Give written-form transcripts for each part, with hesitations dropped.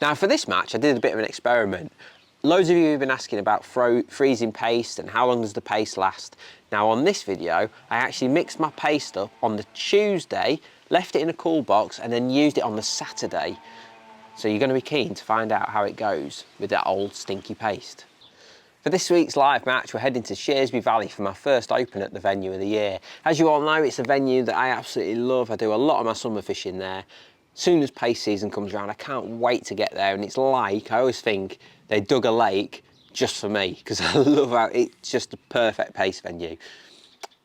Now for this match, I did a bit of an experiment. Loads of you have been asking about freezing paste and how long does the paste last. Now on this video, I actually mixed my paste up on the Tuesday, left it in a cool box, and then used it on the Saturday. So you're going to be keen to find out how it goes with that old stinky paste. For this week's live match, we're heading to Shrewsbury Valley for my first open at the venue of the year. As you all know, it's a venue that I absolutely love. I do a lot of my summer fishing there. Soon as paste season comes around, I can't wait to get there, and it's like, I always think they dug a lake just for me, because I love how it's just a perfect paste venue.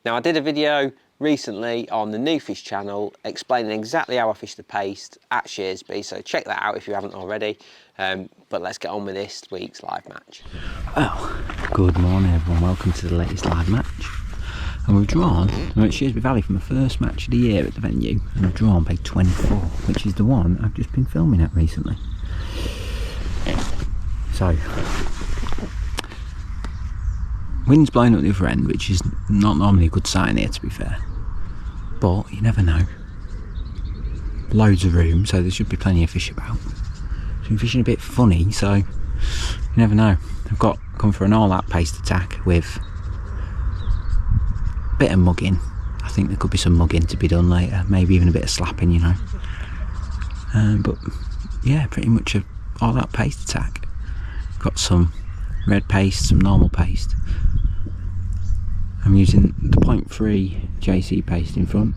Now I did a video recently on the Nufish channel explaining exactly how I fish the paste at Shrewsbury, so check that out if you haven't already. But let's get on with this week's live match. Well, good morning everyone, welcome to the latest live match. And we're at Shrewsbury Valley for my first match of the year at the venue, and I've drawn peg 24, which is the one I've just been filming at recently. So, wind's blowing up the other end, which is not normally a good sign here to be fair, but you never know. Loads of room, so there should be plenty of fish about. So I'm fishing a bit funny, so you never know. I've come for an all-out paste attack with a bit of mugging. I think there could be some mugging to be done later, maybe even a bit of slapping, you know. But yeah, pretty much an all-out paste attack. Got some red paste, some normal paste. I'm using the 0.3 JC paste in front,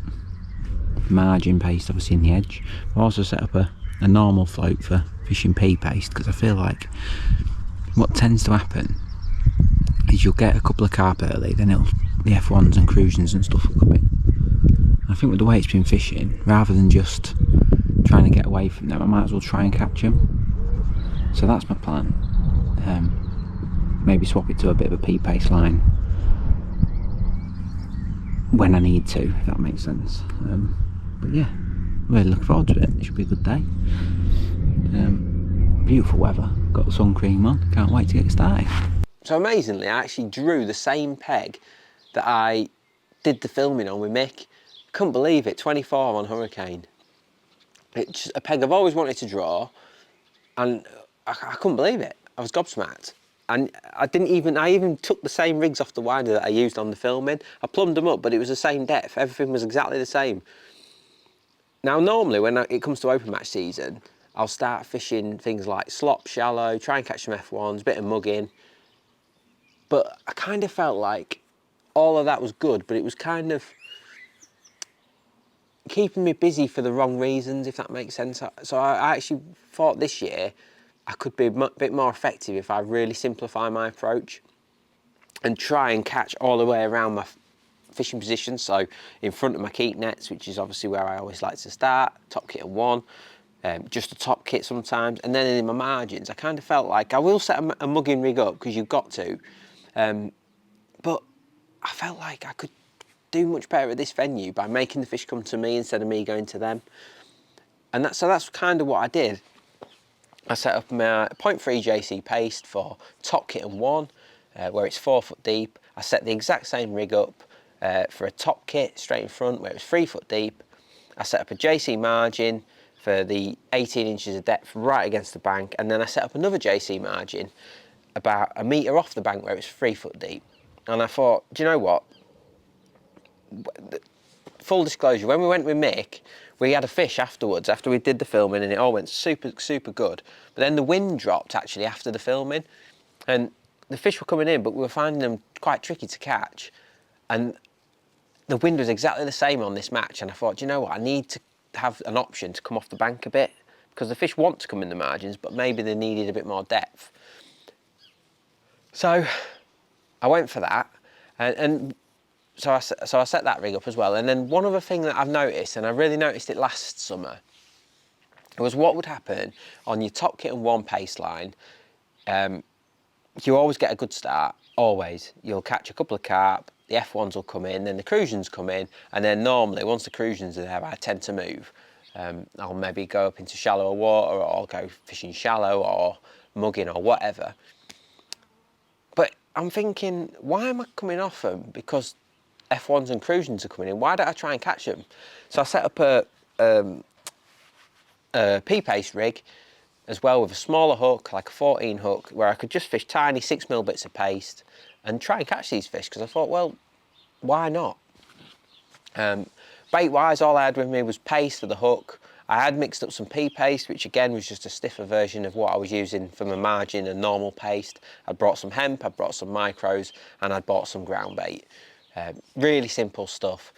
margin paste obviously in the edge. I've also set up a normal float for fishing pea paste, because I feel like what tends to happen is you'll get a couple of carp early, then the F1s and crucians and stuff will come in. I think with the way it's been fishing, rather than just trying to get away from them, I might as well try and catch them. So that's my plan. Maybe swap it to a bit of a pea paste line when I need to, if that makes sense. But yeah, really looking forward to it. It should be a good day. Beautiful weather, got the sun cream on, can't wait to get started. So amazingly, I actually drew the same peg that I did the filming on with Mick. Couldn't believe it, 24 on Hurricane. It's a peg I've always wanted to draw, and I couldn't believe it. I was gobsmacked. And I even took the same rigs off the winder that I used on the filming. I plumbed them up, but it was the same depth. Everything was exactly the same. Now, normally when it comes to open match season, I'll start fishing things like slop, shallow, try and catch some F1s, bit of mugging. But I kind of felt like all of that was good, but it was kind of keeping me busy for the wrong reasons, if that makes sense. So I actually thought this year I could be a bit more effective if I really simplify my approach and try and catch all the way around my fishing position. So in front of my keep nets, which is obviously where I always like to start, top kit and one, just a top kit sometimes, and then in my margins I kind of felt like I will set a mugging rig up because you've got to, but I felt like I could do much better at this venue by making the fish come to me instead of me going to them. And so that's kind of what I did. I set up my 0.3 JC paste for top kit and one, where it's 4 foot deep. I set the exact same rig up for a top kit straight in front where it was 3 foot deep. I set up a JC margin for the 18 inches of depth right against the bank, and then I set up another JC margin about a metre off the bank where it was 3 foot deep. And I thought, do you know what? Full disclosure, when we went with Mick, we had a fish afterwards, after we did the filming, and it all went super, super good. But then the wind dropped actually after the filming, and the fish were coming in, but we were finding them quite tricky to catch. And the wind was exactly the same on this match, and I thought, do you know what, I need to have an option to come off the bank a bit, because the fish want to come in the margins, but maybe they needed a bit more depth. So I went for that, and so I set that rig up as well. And then one other thing that I've noticed, and I really noticed it last summer, was what would happen on your top kit and one paste line. You always get a good start, always. You'll catch a couple of carp, the F1s will come in, then the crucians come in, and then normally, once the crucians are there, I tend to move. I'll maybe go up into shallower water, or I'll go fishing shallow, or mugging, or whatever. But I'm thinking, why am I coming off them? Because F1s and crucians are coming in. Why don't I try and catch them? So I set up a pea paste rig, as well with a smaller hook, like a 14 hook, where I could just fish tiny 6mm bits of paste and try and catch these fish, because I thought, well, why not? Bait wise, all I had with me was paste for the hook. I had mixed up some pea paste, which again was just a stiffer version of what I was using for my margin and normal paste. I brought some hemp, I brought some micros, and I bought some ground bait. Really simple stuff.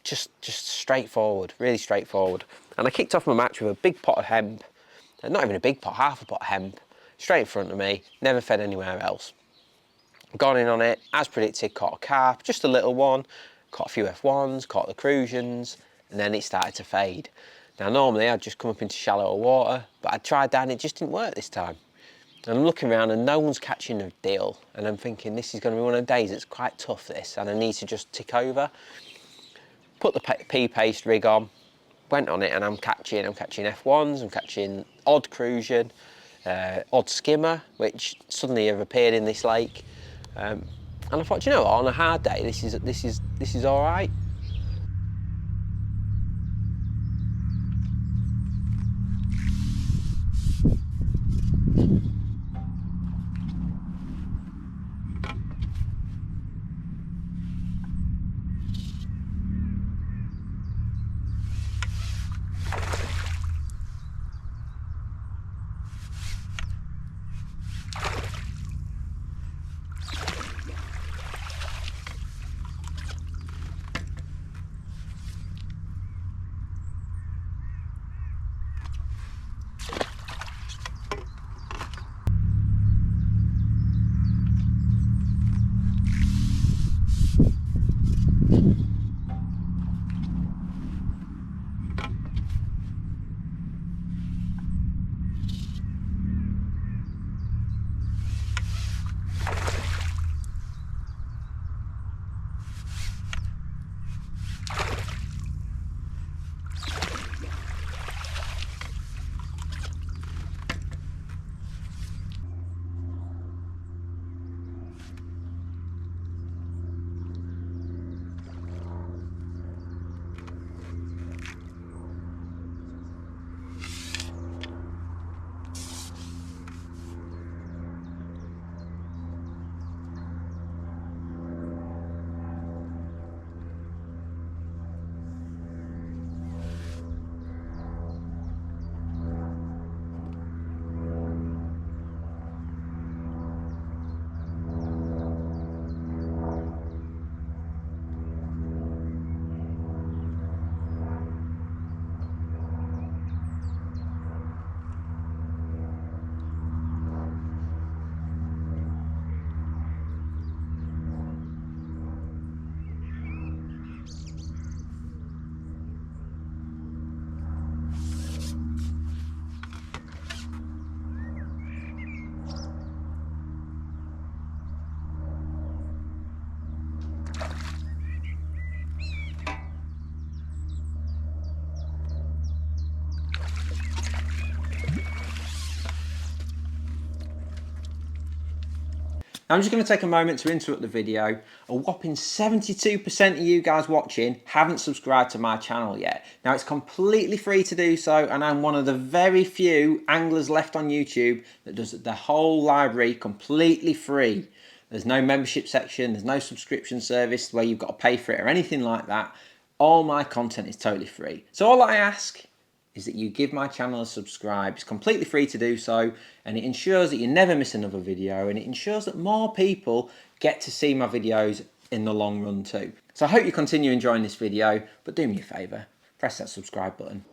Just straightforward, really straightforward. And I kicked off my match with a big pot of hemp, not even a big pot, half a pot of hemp, straight in front of me, never fed anywhere else. Gone in on it, as predicted, caught a carp, just a little one, caught a few F1s, caught the crucians, and then it started to fade. Now normally I'd just come up into shallower water, but I tried that and it just didn't work this time. And I'm looking around and no one's catching a deal, and I'm thinking this is going to be one of the days that's quite tough, this, and I need to just tick over. Put the pea paste rig on, went on it, and I'm catching F1s, I'm catching odd crucian, odd skimmer, which suddenly have appeared in this lake. And I thought, you know what, on a hard day, this is all right. I'm just going to take a moment to interrupt the video. A whopping 72% of you guys watching haven't subscribed to my channel yet. Now it's completely free to do so, and I'm one of the very few anglers left on YouTube that does the whole library completely free. There's no membership section, there's no subscription service where you've got to pay for it or anything like that. All my content is totally free. So all I ask is that you give my channel a subscribe. It's completely free to do so, and it ensures that you never miss another video, and it ensures that more people get to see my videos in the long run too. So I hope you continue enjoying this video, but do me a favour, press that subscribe button.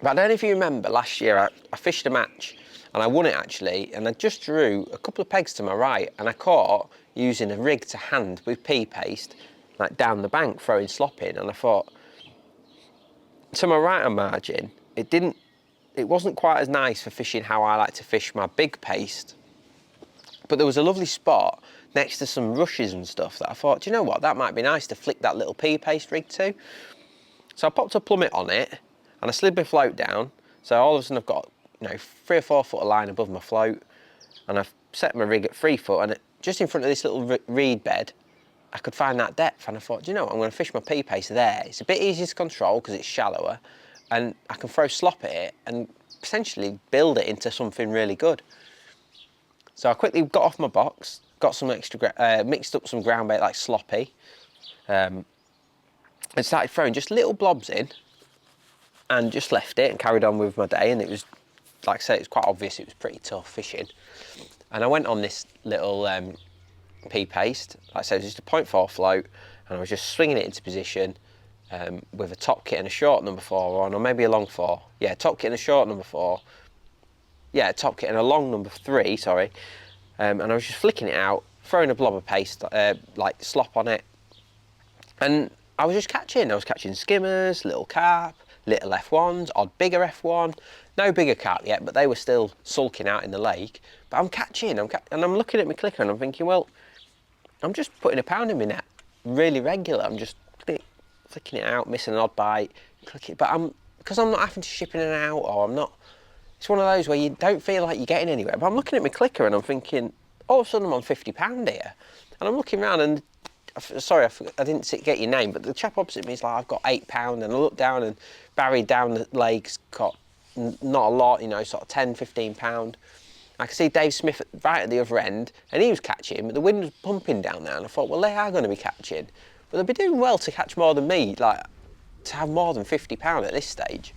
But I don't know if you remember last year I fished a match and I won it actually, and I just drew a couple of pegs to my right and I caught using a rig to hand with pea paste like down the bank throwing slop in, and I thought to my right on margin it wasn't quite as nice for fishing how I like to fish my big paste, but there was a lovely spot next to some rushes and stuff that I thought, do you know what, that might be nice to flick that little pea paste rig to. So I popped a plummet on it and I slid my float down, so all of a sudden I've got 3 or 4 foot of line above my float, and I've set my rig at 3 foot, and just in front of this little reed bed I could find that depth, and I thought, do you know what, I'm going to fish my pea paste there. It's a bit easier to control because it's shallower, and I can throw slop at it and potentially build it into something really good. So I quickly got off my box, got some extra, mixed up some ground bait like sloppy, and started throwing just little blobs in, and just left it and carried on with my day. And it was, like I say, it was quite obvious it was pretty tough fishing. And I went on this little pea paste, like I said, it was just a 0.4 float, and I was just swinging it into position with a top kit and a short number 4 on, or maybe a long 4. Yeah, top kit and a short number 4. Yeah, top kit and a long number 3, sorry. And I was just flicking it out, throwing a blob of paste, like slop on it. And I was just catching. I was catching skimmers, little carp, little F1s, odd bigger F1. No bigger carp yet, but they were still sulking out in the lake. But I'm catching, and I'm looking at my clicker and I'm thinking, well, I'm just putting a pound in my net, really regular. I'm just flicking it out, missing an odd bite, click it. But because I'm not having to ship in and out, or I'm not, it's one of those where you don't feel like you're getting anywhere. But I'm looking at my clicker and I'm thinking, all of a sudden I'm on £50 here. And I'm looking around and, sorry, I didn't get your name, but the chap opposite me is like, I've got £8. And I look down and Barry down the lake's got not a lot, you know, sort of £10, £15. I could see Dave Smith right at the other end, and he was catching, but the wind was pumping down there, and I thought, well, they are going to be catching. But they'll be doing well to catch more than me, like, to have more than £50 at this stage.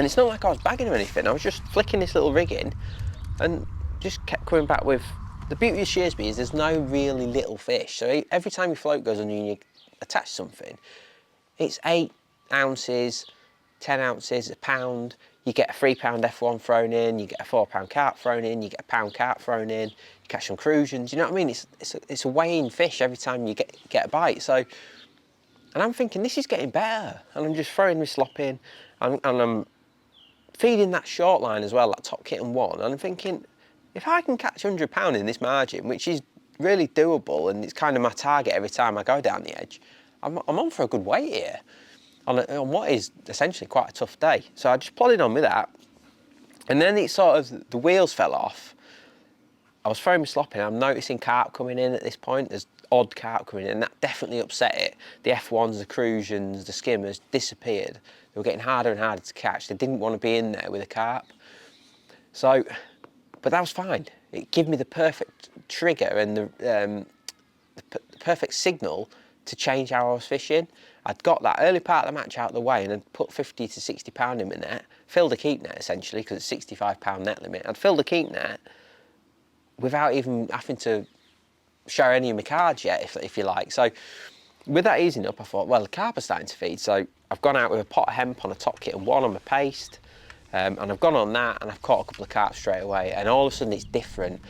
And it's not like I was bagging or anything, I was just flicking this little rig in and just kept coming back with... The beauty of Shearsby is there's no really little fish, so every time your float goes under and you attach something, it's 8 ounces, 10 ounces, a pound. You get a £3 F1 thrown in, you get a £4 carp thrown in, you get a £1 carp thrown in, you catch some crusions, you know what I mean? It's a weighing fish every time you get a bite. So, and I'm thinking, this is getting better. And I'm just throwing my slop in, and I'm feeding that short line as well, that top kitten 1, and I'm thinking, if I can catch £100 in this margin, which is really doable, and it's kind of my target every time I go down the edge, I'm on for a good weight here on what is essentially quite a tough day. So I just plodded on with that, and then it sort of, the wheels fell off. I was throwing my slop in, I'm noticing carp coming in at this point. There's odd carp coming in, and that definitely upset it. The F1s, the crusions, the skimmers disappeared. They were getting harder and harder to catch. They didn't want to be in there with a carp. So, but that was fine. It gave me the perfect trigger and the perfect signal to change how I was fishing. I'd got that early part of the match out of the way and I'd put 50 to 60 pound in my net, filled a keep net essentially, because it's £65 net limit. I'd filled a keep net without even having to show any of my cards yet, if you like. So with that easing up, I thought, well, the carp are starting to feed. So I've gone out with a pot of hemp on a top kit and 1 on my paste. And I've gone on that and I've caught a couple of carp straight away, and all of a sudden it's different.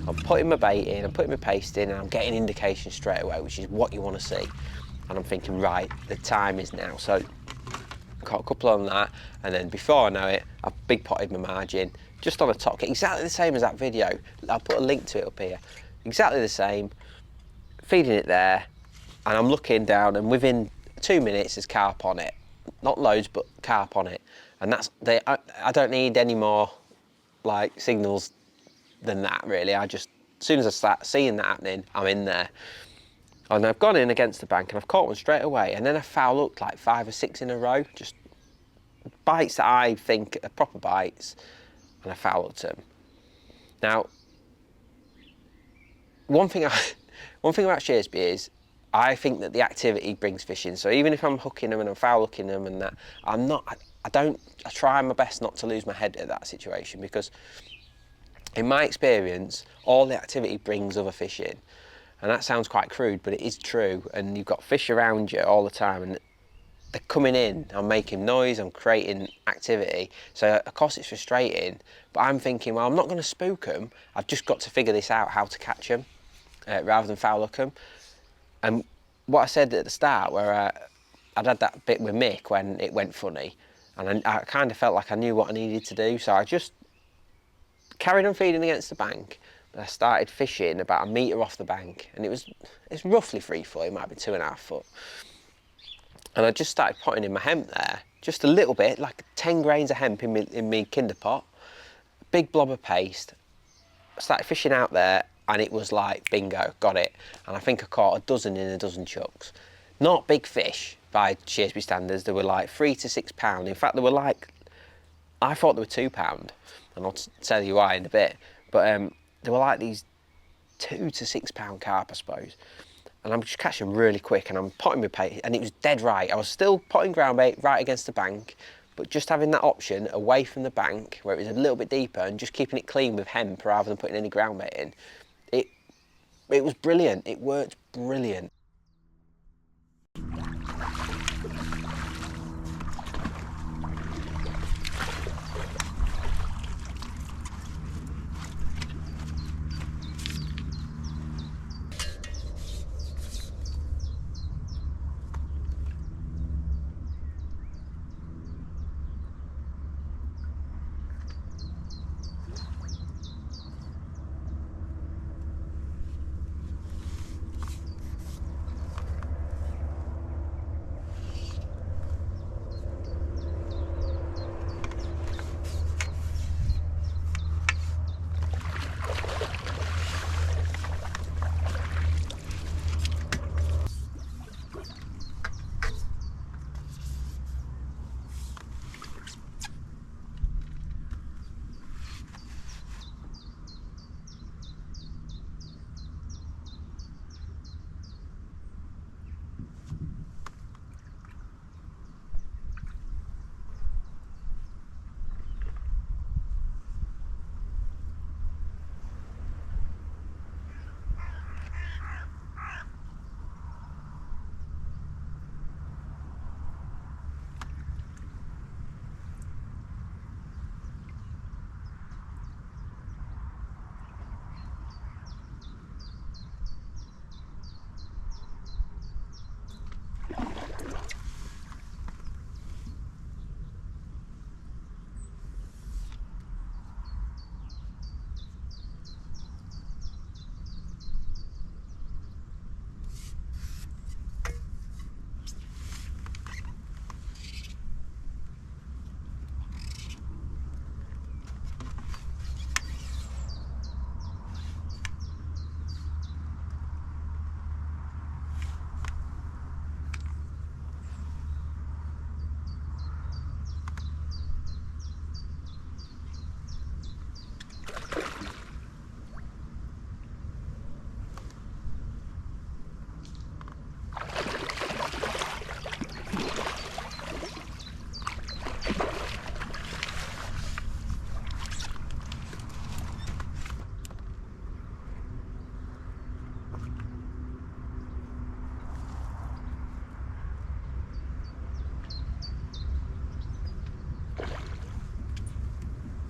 I'm putting my bait in, I'm putting my paste in, and I'm getting indication straight away, which is what you want to see. And I'm thinking, right, the time is now. So caught a couple on that, and then before I know it, I've big potted my margin just on a top kit, exactly the same as that video. I'll put a link to it up here. Exactly the same, feeding it there, and I'm looking down, and within 2 minutes there's carp on it. Not loads, but carp on it. And that's I don't need any more like signals than that, really. I just, as soon as I start seeing that happening, I'm in there. And I've gone in against the bank and I've caught one straight away, and then I foul hooked like 5 or 6 in a row, just bites that I think are proper bites, and I foul hooked them. Now, one thing about Shearsby is, I think that the activity brings fish in. So even if I'm hooking them and I'm foul hooking them and that, I try my best not to lose my head at that situation, because in my experience, all the activity brings other fish in. And that sounds quite crude, but it is true. And you've got fish around you all the time, and they're coming in. I'm making noise, I'm creating activity. So of course it's frustrating, but I'm thinking, well, I'm not going to spook them. I've just got to figure this out, how to catch them, rather than foul hook them. And what I said at the start, where I'd had that bit with Mick when it went funny, and I kind of felt like I knew what I needed to do, so I just carried on feeding against the bank. But I started fishing about 1 metre off the bank, and it's roughly 3 foot, it might be 2.5 foot. And I just started putting in my hemp there, just a little bit, like 10 grains of hemp in my kinder pot, a big blob of paste. I started fishing out there, and it was like, bingo, got it. And I think I caught 12 in a dozen chucks. Not big fish by Shearsby standards, they were like 3 to 6 pound. In fact, they were like, I thought they were 2 pound, and I'll tell you why in a bit. But they were like these 2 to 6 pound carp, I suppose. And I'm just catching them really quick, and I'm potting my bait, and it was dead right. I was still potting ground bait right against the bank, but just having that option away from the bank where it was a little bit deeper, and just keeping it clean with hemp rather than putting any ground bait in, it was brilliant. It worked brilliant.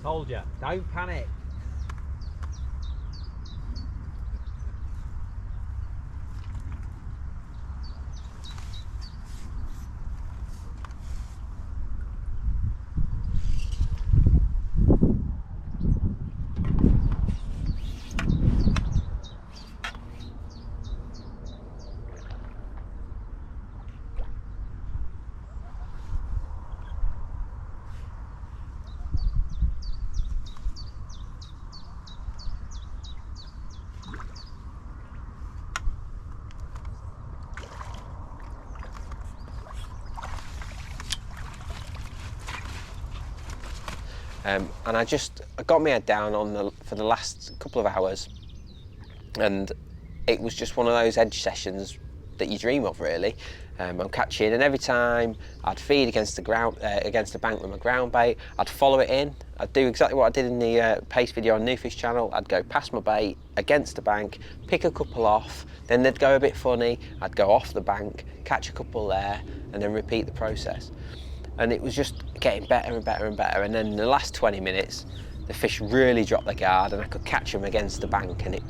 Told you, don't panic. and I got my head down for the last couple of hours, and it was just one of those edge sessions that you dream of, really. I'm catching, and every time I'd feed against the ground, against the bank with my ground bait, I'd follow it in. I'd do exactly what I did in the pace video on Nufish channel. I'd go past my bait against the bank, pick a couple off, then they'd go a bit funny. I'd go off the bank, catch a couple there, and then repeat the process. And it was just getting better and better and better. And then in the last 20 minutes, the fish really dropped their guard, and I could catch them against the bank. And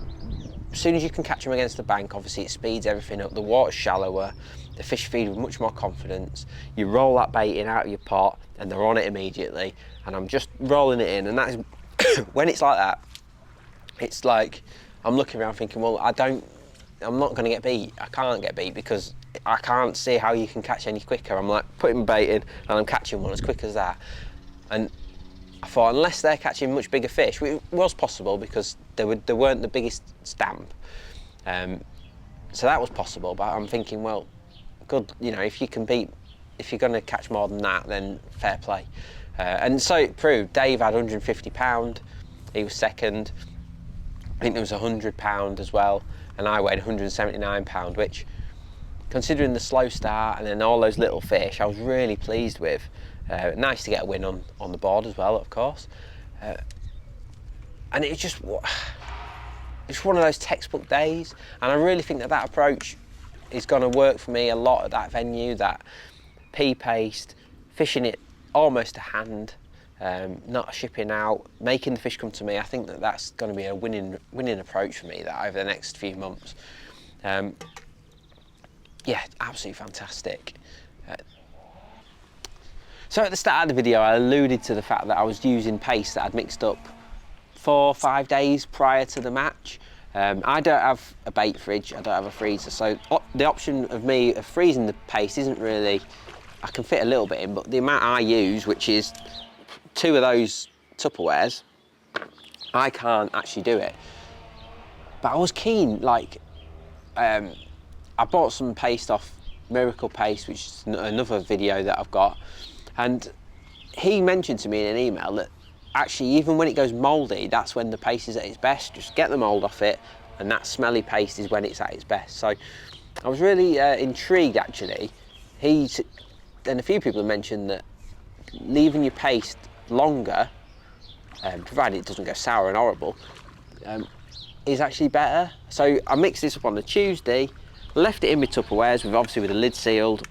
as soon as you can catch them against the bank, obviously it speeds everything up. The water's shallower, the fish feed with much more confidence. You roll that bait in out of your pot, and they're on it immediately. And I'm just rolling it in, and that's when it's like that. It's like I'm looking around thinking, well, I'm not going to get beat. I can't get beat because I can't see how you can catch any quicker. I'm like putting my bait in, and I'm catching one as quick as that. And I thought, unless they're catching much bigger fish, which was possible because they weren't the biggest stamp, so that was possible. But I'm thinking, well, good, you know, if you're going to catch more than that, then fair play. And so it proved. Dave had 150 pound, he was second. I think there was 100 pound as well, and I weighed 179 pound, which, considering the slow start and then all those little fish, I was really pleased with. Nice to get a win on the board as well, of course. And it's just one of those textbook days, and I really think that approach is going to work for me a lot at that venue. That pea-paced, fishing it almost to hand, not shipping out, making the fish come to me. I think that's going to be a winning approach for me that over the next few months. Yeah, absolutely fantastic. So at the start of the video, I alluded to the fact that I was using paste that I'd mixed up 4 or 5 days prior to the match. I don't have a bait fridge, I don't have a freezer, so the option of me freezing the paste isn't really, I can fit a little bit in, but the amount I use, which is 2 of those Tupperwares, I can't actually do it. But I was keen, like, I bought some paste off Miracle Paste, which is another video that I've got, and he mentioned to me in an email that actually even when it goes mouldy, that's when the paste is at its best. Just get the mould off it, and that smelly paste is when it's at its best. So I was really intrigued, actually. And a few people have mentioned that leaving your paste longer, provided it doesn't go sour and horrible, is actually better. So I mixed this up on the Tuesday, left it in my Tupperwares, obviously with the lid sealed,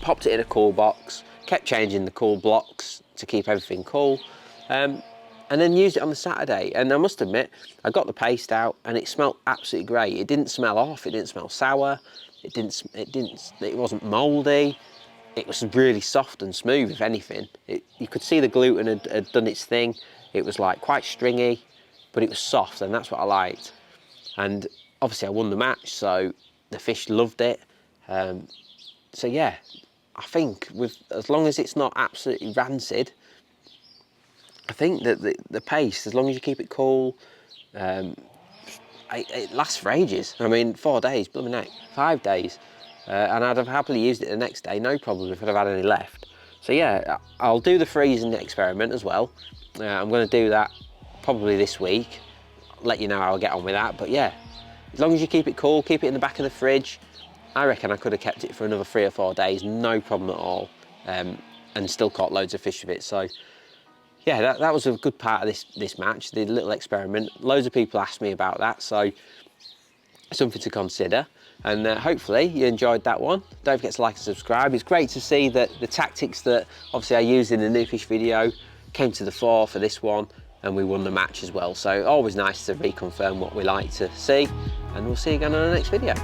popped it in a cool box, kept changing the cool blocks to keep everything cool, and then used it on the Saturday. And I must admit, I got the paste out and it smelled absolutely great. It didn't smell off, it didn't smell sour, it wasn't mouldy. It was really soft and smooth, if anything. You could see the gluten had done its thing. It was like quite stringy, but it was soft, and that's what I liked. And obviously I won the match, so the fish loved it. So yeah, I think as long as it's not absolutely rancid, I think that the paste, as long as you keep it cool, it lasts for ages. I mean, 4 days, blooming heck, 5 days. And I'd have happily used it the next day, no problem if I'd have had any left. So yeah, I'll do the freezing experiment as well. I'm going to do that probably this week. I'll let you know how I get on with that. But yeah, as long as you keep it cool, keep it in the back of the fridge, I reckon I could have kept it for another 3 or 4 days, no problem at all, and still caught loads of fish with it. So yeah, that was a good part of this match, the little experiment. Loads of people asked me about that, so something to consider. And hopefully you enjoyed that one. Don't forget to like and subscribe. It's great to see that the tactics that obviously I used in the Nufish video came to the fore for this one, and we won the match as well. So always nice to reconfirm what we like to see, and we'll see you again on the next video.